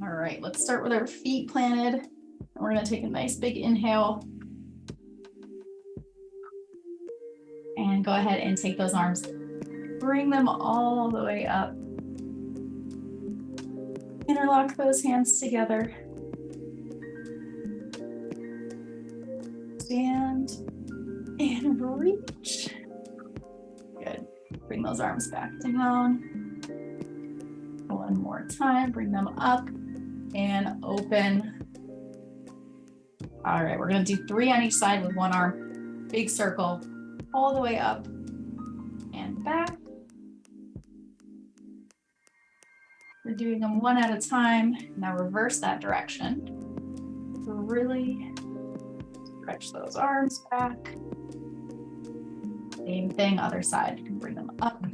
All right, let's start with our feet planted. We're gonna take a nice big inhale. And go ahead and take those arms. Bring them all the way up. Interlock those hands together. Stand and reach. Good. Bring those arms back down. One more time, bring them up and open. All right, we're gonna do 3 on each side with one arm. Big circle, all the way up and back. We're doing them one at a time. Now reverse that direction. Really stretch those arms back. Same thing, other side. You can bring them up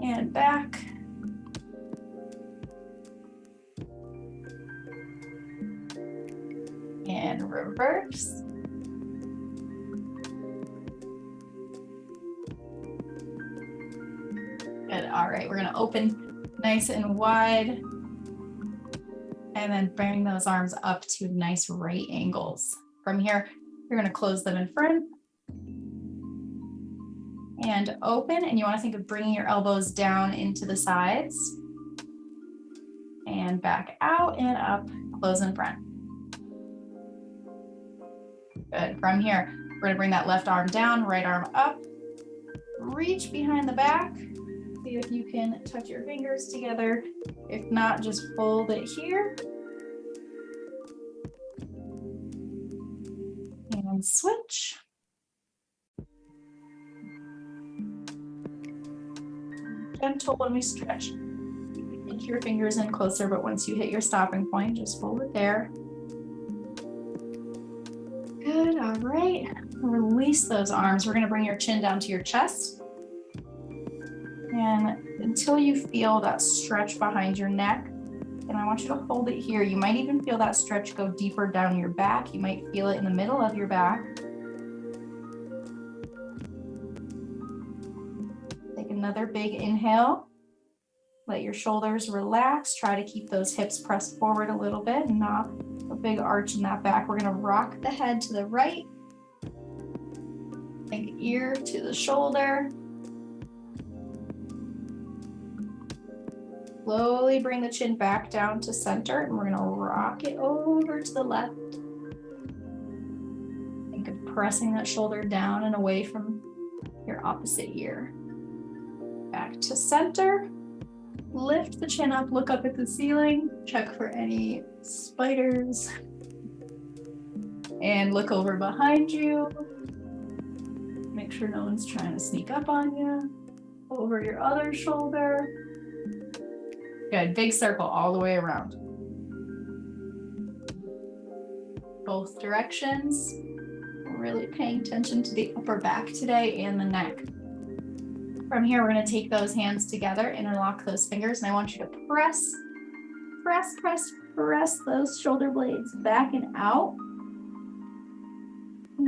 and back. And reverse. Good. All right, we're going to open nice and wide. And then bring those arms up to nice right angles. From here, you're going to close them in front and open. And you want to think of bringing your elbows down into the sides and back out and up, close in front. Good. From here, we're going to bring that left arm down, right arm up, reach behind the back. See if you can touch your fingers together. If not, just fold it here. And switch. Gentle when we stretch. Get your fingers in closer, but once you hit your stopping point, just fold it there. Good, all right. Release those arms. We're gonna bring your chin down to your chest. And until you feel that stretch behind your neck, and I want you to hold it here. You might even feel that stretch go deeper down your back. You might feel it in the middle of your back. Take another big inhale. Let your shoulders relax. Try to keep those hips pressed forward a little bit, not a big arch in that back. We're gonna rock the head to the right. Think ear to the shoulder. Slowly bring the chin back down to center, and we're gonna rock it over to the left. Think of pressing that shoulder down and away from your opposite ear. Back to center. Lift the chin up, look up at the ceiling, check for any spiders, and look over behind you. Make sure no one's trying to sneak up on you. Over your other shoulder. Good, big circle all the way around. Both directions. Really paying attention to the upper back today and the neck. From here, we're going to take those hands together, interlock those fingers, and I want you to press those shoulder blades back and out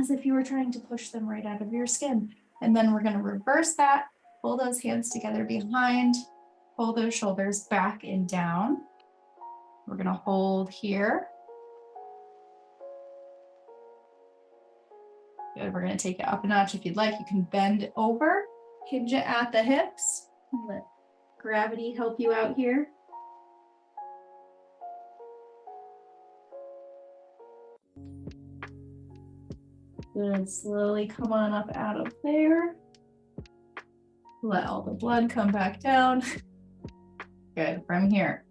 as if you were trying to push them right out of your skin. And then we're going to reverse that, pull those hands together behind, pull those shoulders back and down. We're going to hold here. Good. We're going to take it up a notch. If you'd like, you can bend over. Hinge it at the hips. Let gravity help you out here. Good. Slowly come on up out of there. Let all the blood come back down. Good. From here,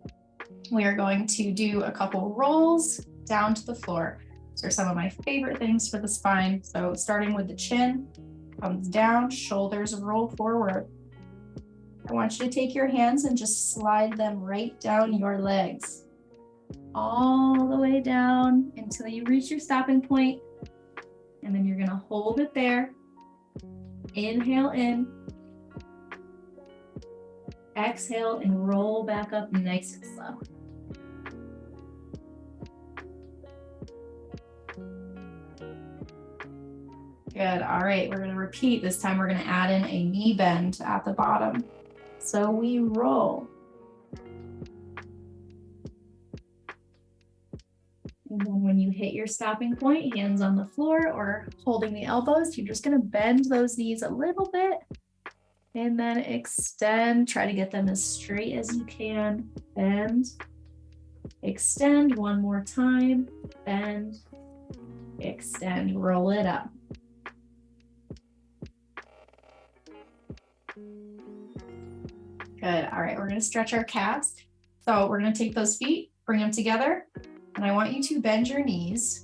we are going to do a couple rolls down to the floor. These are some of my favorite things for the spine. So starting with the chin, comes down, shoulders roll forward. I want you to take your hands and just slide them right down your legs. All the way down until you reach your stopping point. And then you're gonna hold it there. Inhale in. Exhale and roll back up nice and slow. Good, all right, we're gonna repeat. This time we're gonna add in a knee bend at the bottom. So we roll. And then when you hit your stopping point, hands on the floor or holding the elbows, you're just gonna bend those knees a little bit and then extend. Try to get them as straight as you can. Bend, extend one more time, bend, extend, roll it up. Good. All right, we're going to stretch our calves. So we're going to take those feet, bring them together, and I want you to bend your knees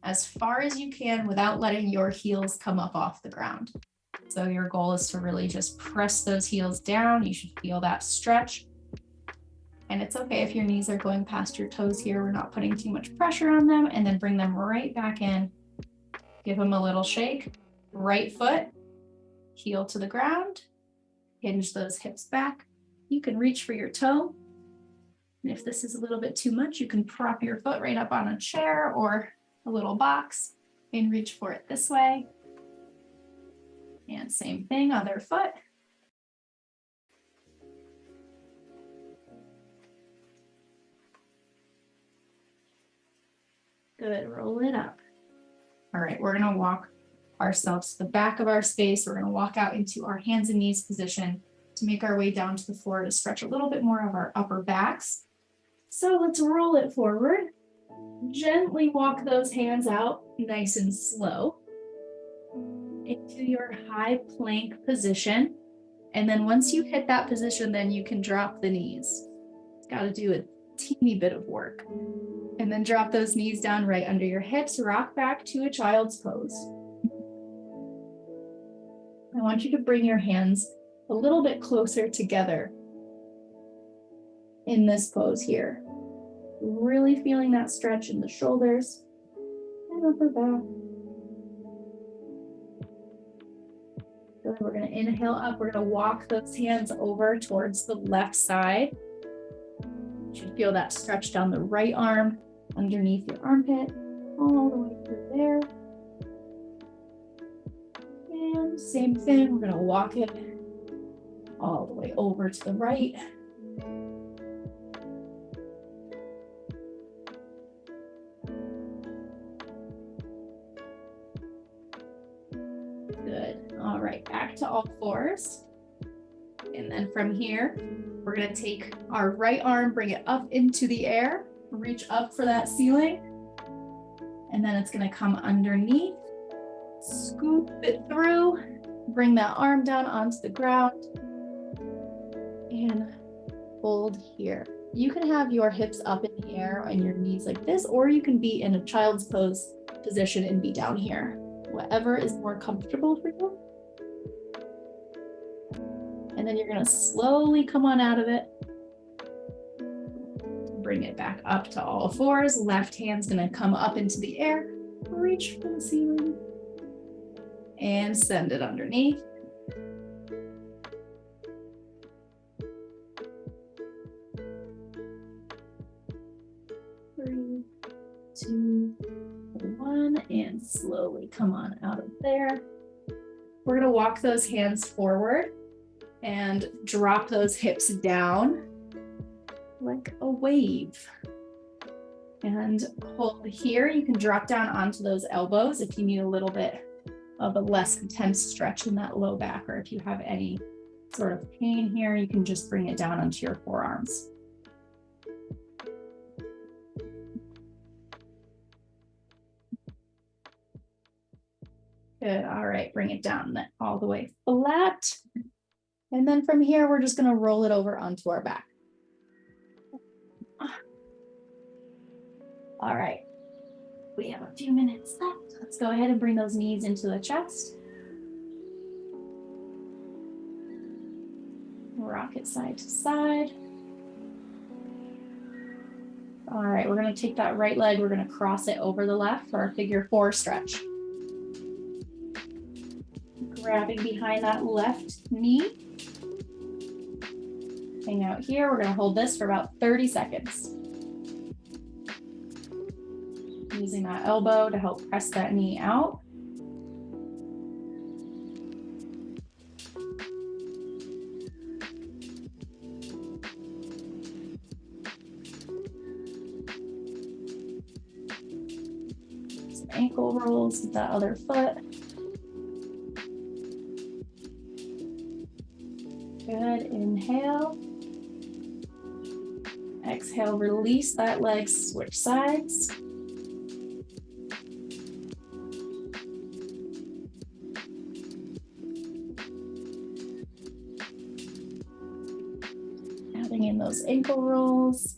as far as you can without letting your heels come up off the ground. So your goal is to really just press those heels down. You should feel that stretch. And it's okay if your knees are going past your toes here. We're not putting too much pressure on them, and then bring them right back in. Give them a little shake. Right foot, heel to the ground. Hinge those hips back. You can reach for your toe. And if this is a little bit too much, you can prop your foot right up on a chair or a little box and reach for it this way. And same thing, other foot. Good, roll it up. All right, we're gonna walk ourselves to the back of our space. We're gonna walk out into our hands and knees position to make our way down to the floor to stretch a little bit more of our upper backs. So let's roll it forward. Gently walk those hands out nice and slow into your high plank position. And then once you hit that position, then you can drop the knees. Got to do a teeny bit of work. And then drop those knees down right under your hips, rock back to a child's pose. I want you to bring your hands a little bit closer together in this pose here. Really feeling that stretch in the shoulders and upper back. Good. We're going to inhale up. We're going to walk those hands over towards the left side. You should feel that stretch down the right arm, underneath your armpit, all the way through there. And same thing, we're going to walk it all the way over to the right. Good. All right, back to all fours. And then from here, we're going to take our right arm, bring it up into the air, reach up for that ceiling. And then it's going to come underneath, scoop it through, bring that arm down onto the ground, and hold here. You can have your hips up in the air and your knees like this, or you can be in a child's pose position and be down here. Whatever is more comfortable for you. And then you're going to slowly come on out of it. Bring it back up to all fours. Left hand's going to come up into the air, reach for the ceiling, and send it underneath. Three, two, one, and slowly come on out of there. We're going to walk those hands forward and drop those hips down like a wave. And hold here. You can drop down onto those elbows if you need a little bit of a less intense stretch in that low back, or if you have any sort of pain here, you can just bring it down onto your forearms. Good. All right, bring it down all the way flat. And then from here, we're just going to roll it over onto our back. All right, we have a few minutes left. Let's go ahead and bring those knees into the chest. Rock it side to side. All right, we're going to take that right leg. We're going to cross it over the left for our figure four stretch. Grabbing behind that left knee. Hang out here. We're going to hold this for about 30 seconds. Using that elbow to help press that knee out. ankle rolls with that other foot. Good, inhale. Exhale, release that leg, switch sides. Adding in those ankle rolls.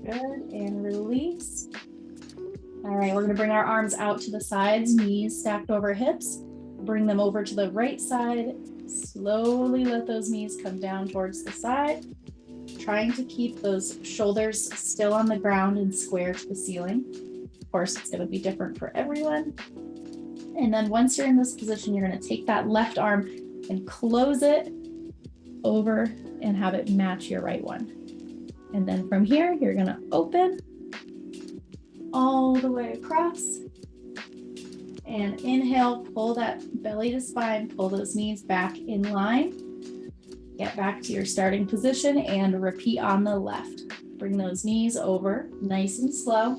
Good, and release. All right, we're gonna bring our arms out to the sides, knees stacked over hips. Bring them over to the right side. Slowly let those knees come down towards the side. Trying to keep those shoulders still on the ground and square to the ceiling. Of course, it's gonna be different for everyone. And then once you're in this position, you're gonna take that left arm and close it over and have it match your right one. And then from here, you're gonna open all the way across. And inhale, pull that belly to spine, pull those knees back in line. Get back to your starting position and repeat on the left. Bring those knees over, nice and slow.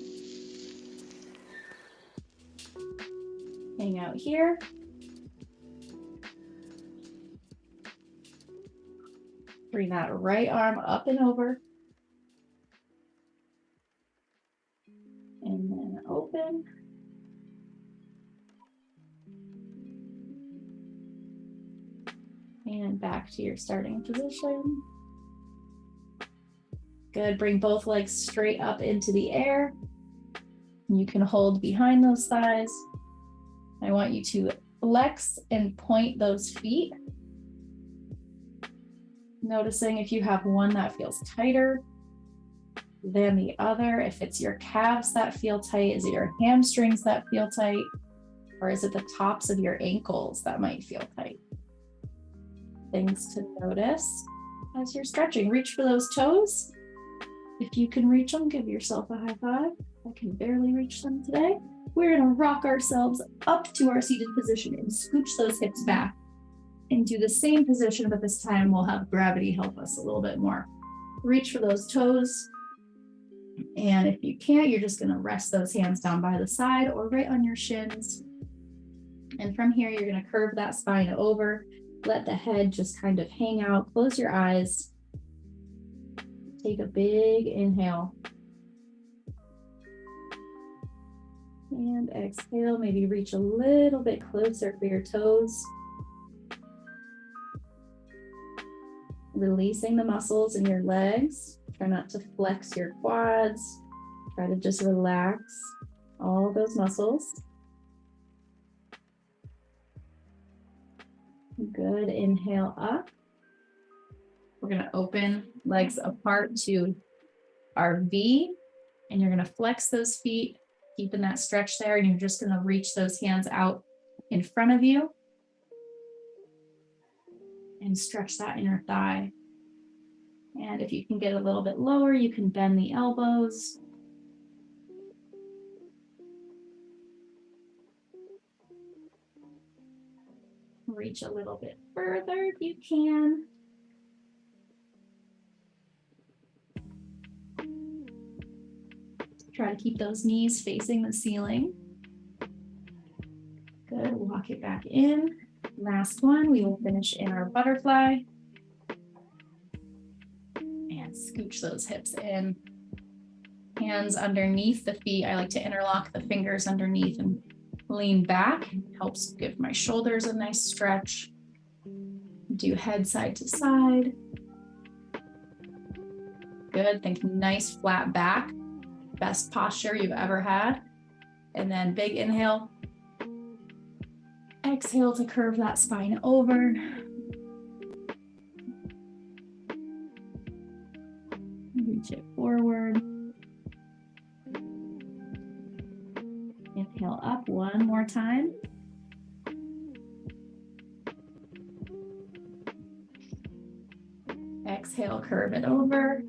Hang out here. Bring that right arm up and over. And then open. And back to your starting position. Good, bring both legs straight up into the air. You can hold behind those thighs. I want you to flex and point those feet. Noticing if you have one that feels tighter than the other. If it's your calves that feel tight, is it your hamstrings that feel tight? Or is it the tops of your ankles that might feel tight? Things to notice as you're stretching. Reach for those toes. If you can reach them, give yourself a high five. I can barely reach them today. We're gonna rock ourselves up to our seated position and scooch those hips back and do the same position, but this time we'll have gravity help us a little bit more. Reach for those toes. And if you can't, you're just gonna rest those hands down by the side or right on your shins. And from here, you're gonna curve that spine over. Let the head just kind of hang out. Close your eyes. Take a big inhale. And exhale, maybe reach a little bit closer for your toes. Releasing the muscles in your legs. Try not to flex your quads. Try to just relax all those muscles. Good, inhale up. We're gonna open legs apart to our V, and you're gonna flex those feet, keeping that stretch there, and you're just gonna reach those hands out in front of you and stretch that inner thigh. And if you can get a little bit lower, you can bend the elbows. Reach a little bit further if you can. Try to keep those knees facing the ceiling. Good, walk it back in. Last one, we will finish in our butterfly. And scooch those hips in. Hands underneath the feet. I like to interlock the fingers underneath and lean back. Helps give my shoulders a nice stretch. Do head side to side. Good, think nice flat back. Best posture you've ever had. And then big inhale. Exhale to curve that spine over. Reach it forward. Inhale up one more time. Exhale, curve it over.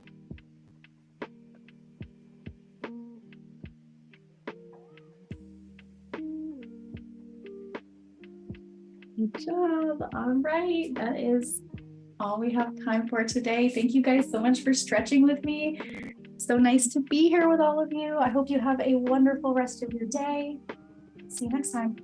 Good job. All right. That is all we have time for today. Thank you guys so much for stretching with me. So nice to be here with all of you. I hope you have a wonderful rest of your day. See you next time.